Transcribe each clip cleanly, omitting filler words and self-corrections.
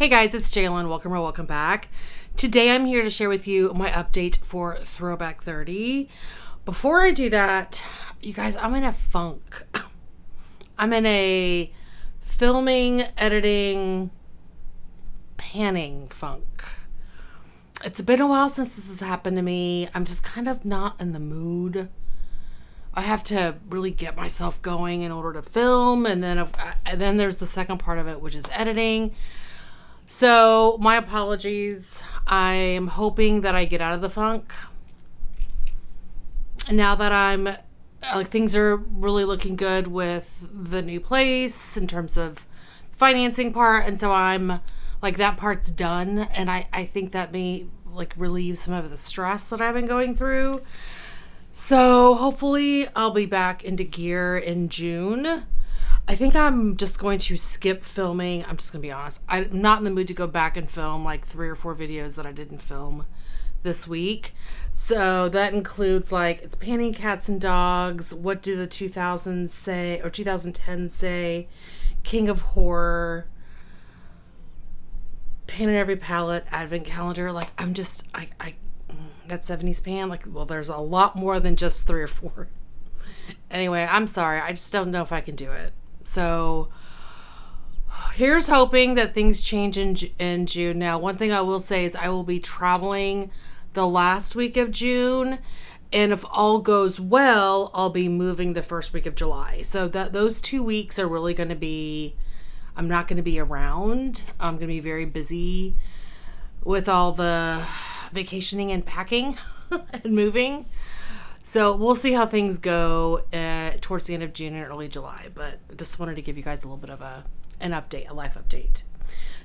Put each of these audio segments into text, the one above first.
Hey guys, it's Jalen. Welcome or welcome back. Today I'm here to share with you my update for Throwback 30. Before I do that, you guys, I'm in a funk. I'm in a filming, editing, panning funk. It's been a while since this has happened to me. I'm just kind of not in the mood. I have to really get myself going in order to film, and then there's the second part of it, which is editing. So my apologies. I am hoping that I get out of the funk. Now that I'm things are really looking good with the new place in terms of financing part, and so I'm that part's done, and I think that may relieve some of the stress that I've been going through. So hopefully I'll be back into gear in June. I think I'm just going to skip filming. I'm just going to be honest. I'm not in the mood to go back and film 3 or 4 videos that I didn't film this week. So that includes it's panning cats and dogs. What do the 2000s say or 2010s say? King of Horror. Pan in Every Palette. Advent calendar. I'm just, that 70s pan. There's a lot more than just 3 or 4. Anyway, I'm sorry. I just don't know if I can do it. So here's hoping that things change in June. Now, one thing I will say is I will be traveling the last week of June, and if all goes well, I'll be moving the first week of July. So those 2 weeks are really going to be, I'm not going to be around. I'm going to be very busy with all the vacationing and packing and moving. So we'll see how things go towards the end of June and early July. But I just wanted to give you guys a little bit of an update, a life update.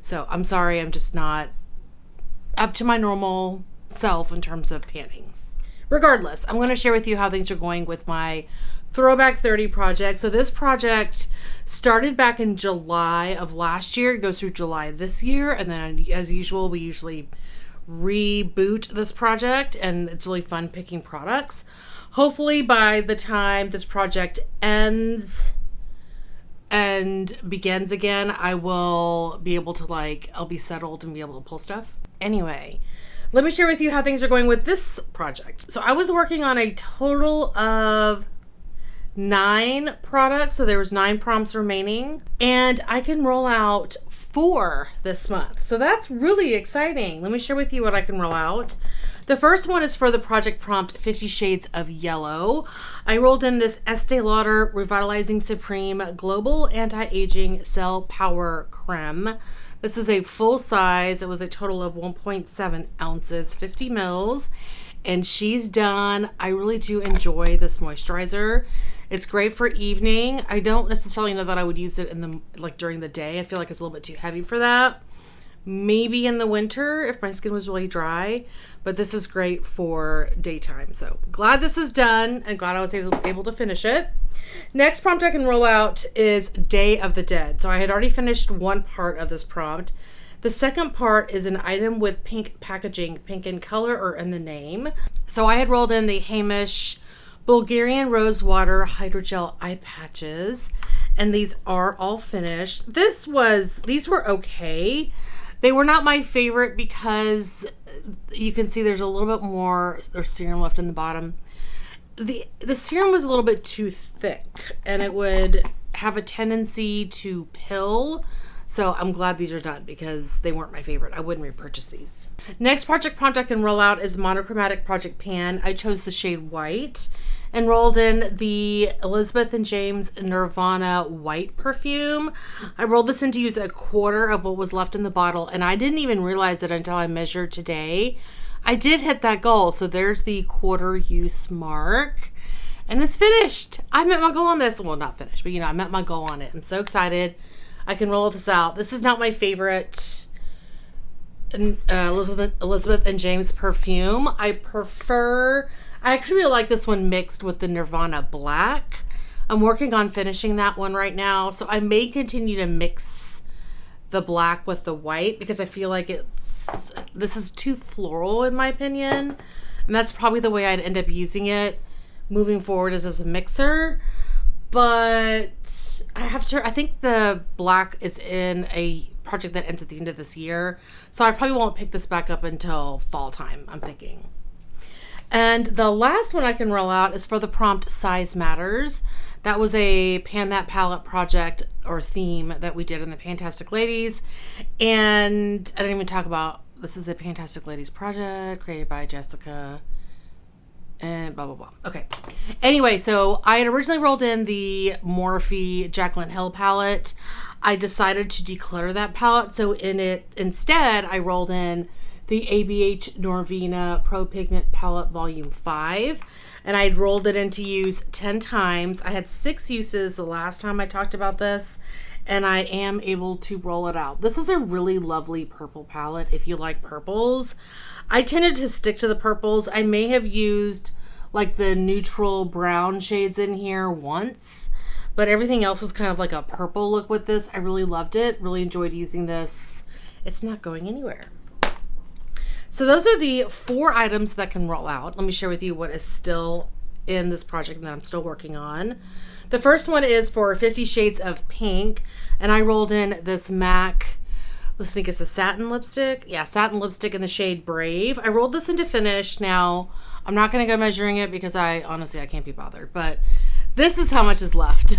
So I'm sorry, I'm just not up to my normal self in terms of panning. Regardless, I'm going to share with you how things are going with my Throwback 30 project. So this project started back in July of last year. It goes through July this year. And then as usual, we usually reboot this project, and it's really fun picking products. Hopefully by the time this project ends and begins again, I will be able to I'll be settled and be able to pull stuff. Anyway, let me share with you how things are going with this project. So I was working on a total of 9 products. So there was 9 prompts remaining, and I can roll out 4 this month. So that's really exciting. Let me share with you what I can roll out. The first one is for the project prompt 50 Shades of Yellow. I rolled in this Estee Lauder Revitalizing Supreme Global Anti-Aging Cell Power Creme. This is a full size. It was a total of 1.7 ounces, 50 mils, and she's done. I really do enjoy this moisturizer. It's great for evening. I don't necessarily know that I would use it in the during the day. I feel like it's a little bit too heavy for that. Maybe in the winter if my skin was really dry, but this is great for daytime. So glad this is done and glad I was able to finish it. Next prompt I can roll out is Day of the Dead. So I had already finished one part of this prompt. The second part is an item with pink packaging, pink in color or in the name. So I had rolled in the Hamish Bulgarian Rosewater Hydrogel Eye Patches, and these are all finished. These were okay. They were not my favorite because you can see there's a little bit more serum left in the bottom. The serum was a little bit too thick, and it would have a tendency to pill. So I'm glad these are done because they weren't my favorite. I wouldn't repurchase these. Next project prompt I can roll out is Monochromatic Project Pan. I chose the shade White and rolled in the Elizabeth and James Nirvana White perfume. I rolled this in to use a quarter of what was left in the bottle, and I didn't even realize it until I measured today. I did hit that goal, so there's the quarter use mark. And it's finished. I met my goal on this. Well, not finished, but I met my goal on it. I'm so excited. I can roll this out. This is not my favorite Elizabeth and James perfume. I actually really like this one mixed with the Nirvana Black. I'm working on finishing that one right now. So I may continue to mix the black with the white because I feel like this is too floral in my opinion. And that's probably the way I'd end up using it moving forward is as a mixer. But I think the black is in a project that ends at the end of this year. So I probably won't pick this back up until fall time, I'm thinking. And the last one I can roll out is for the prompt Size Matters. That was a Pan That Palette project or theme that we did in the Pantastic Ladies. And I didn't even talk about, this is a Pantastic Ladies project created by Jessica and blah, blah, blah. Okay. Anyway, so I had originally rolled in the Morphe Jaclyn Hill palette. I decided to declutter that palette. So instead, I rolled in the ABH Norvina Pro Pigment Palette Volume 5. And I rolled it in to use 10 times. I had 6 uses the last time I talked about this. And I am able to roll it out. This is a really lovely purple palette if you like purples. I tended to stick to the purples. I may have used like the neutral brown shades in here once, but everything else was kind of like a purple look with this. I really loved it. Really enjoyed using this. It's not going anywhere. So those are the 4 items that can roll out. Let me share with you what is still in this project that I'm still working on. The first one is for 50 Shades of Pink, and I rolled in this MAC, let's think it's a satin lipstick. Yeah, satin lipstick in the shade Brave. I rolled this into finish. Now, I'm not going to go measuring it because I can't be bothered, but this is how much is left.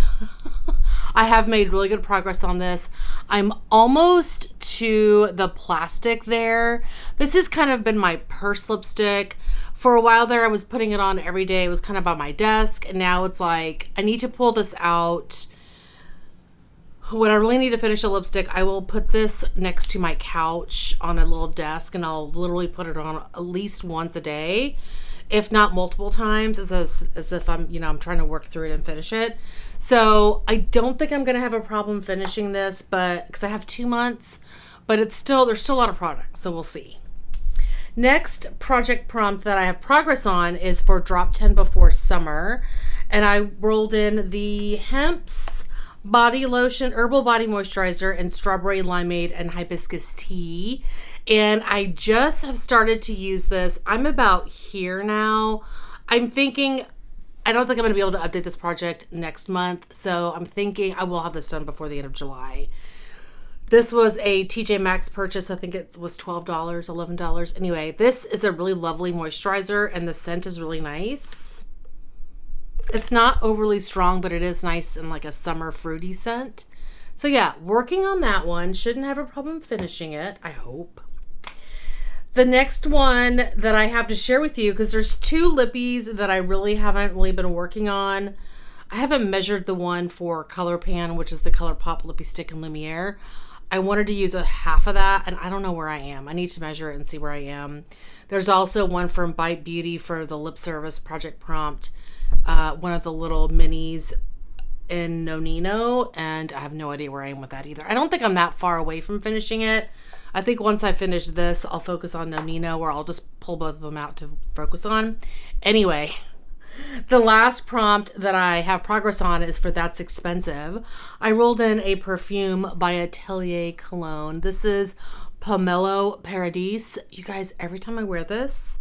I have made really good progress on this. I'm almost to the plastic there. This has kind of been my purse lipstick. For a while there, I was putting it on every day. It was kind of by my desk. And now it's like, I need to pull this out. When I really need to finish a lipstick, I will put this next to my couch on a little desk. And I'll literally put it on at least once a day, if not multiple times, as if I'm, I'm trying to work through it and finish it. So I don't think I'm going to have a problem finishing this, but because I have 2 months, but there's still a lot of products. So we'll see. Next project prompt that I have progress on is for Drop 10 Before Summer. And I rolled in the Hemp's Body Lotion, Herbal Body Moisturizer, and Strawberry Limeade and Hibiscus Tea. And I just have started to use this. I'm about here now. I'm thinking, I don't think I'm going to be able to update this project next month. So I'm thinking I will have this done before the end of July. This was a TJ Maxx purchase. I think it was $12, $11. Anyway, this is a really lovely moisturizer and the scent is really nice. It's not overly strong, but it is nice and like a summer fruity scent. So yeah, working on that one. Shouldn't have a problem finishing it, I hope. The next one that I have to share with you, because there's 2 lippies that I really haven't been working on. I haven't measured the one for ColourPan, which is the ColourPop Lippy Stick in Lumiere. I wanted to use a half of that, and I don't know where I am. I need to measure it and see where I am. There's also one from Bite Beauty for the lip service project prompt, one of the little minis in Nonino, and I have no idea where I am with that either. I don't think I'm that far away from finishing it. I think once I finish this, I'll focus on Nonino, or I'll just pull both of them out to focus on. Anyway, the last prompt that I have progress on is for That's Expensive. I rolled in a perfume by Atelier Cologne. This is Pomelo Paradis. You guys, every time I wear this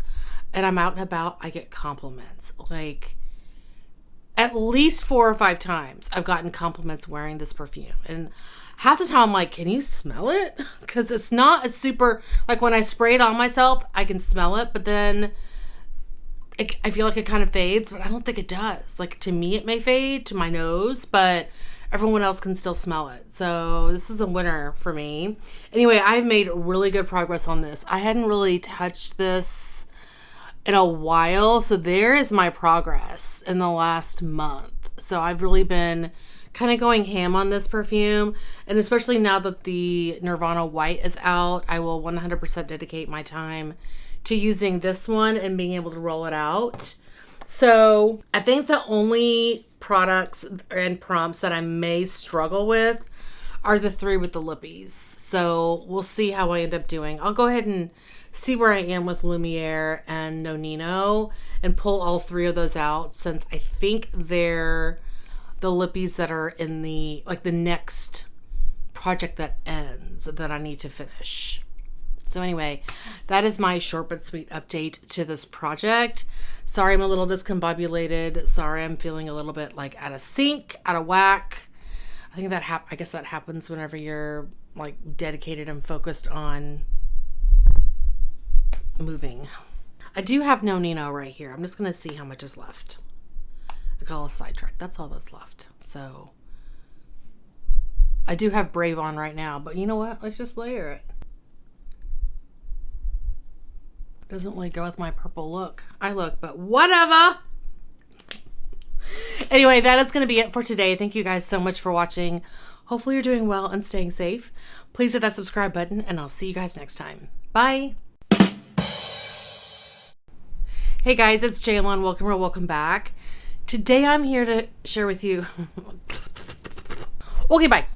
and I'm out and about, I get compliments. Like, at least 4 or 5 times I've gotten compliments wearing this perfume. And half the time I'm like, can you smell it? Because it's not a super, like when I spray it on myself, I can smell it, but then I feel like it kind of fades, but I don't think it does. Like, to me, it may fade to my nose, but everyone else can still smell it. So this is a winner for me. Anyway, I've made really good progress on this. I hadn't really touched this in a while, so there is my progress in the last month. So I've really been kind of going ham on this perfume, and especially now that the Nirvana White is out, I will 100% dedicate my time to using this one and being able to roll it out. So I think the only products and prompts that I may struggle with are the 3 with the lippies. So we'll see how I end up doing. I'll go ahead and see where I am with Lumiere and Nonino and pull all 3 of those out, since I think they're the lippies that are in the next project that ends that I need to finish. So anyway, that is my short but sweet update to this project. Sorry I'm a little discombobulated. Sorry I'm feeling a little bit like out of sync, out of whack. I think I guess that happens whenever you're like dedicated and focused on moving. I do have No Nino right here. I'm just going to see how much is left. I call it sidetrack. That's all that's left. So I do have Brave on right now, but you know what? Let's just layer it. Doesn't really go with my purple look. But whatever. Anyway, that is going to be it for today. Thank you guys so much for watching. Hopefully you're doing well and staying safe. Please hit that subscribe button, and I'll see you guys next time. Bye. Hey guys, it's Jaylon. Welcome back. Today I'm here to share with you. Okay, bye.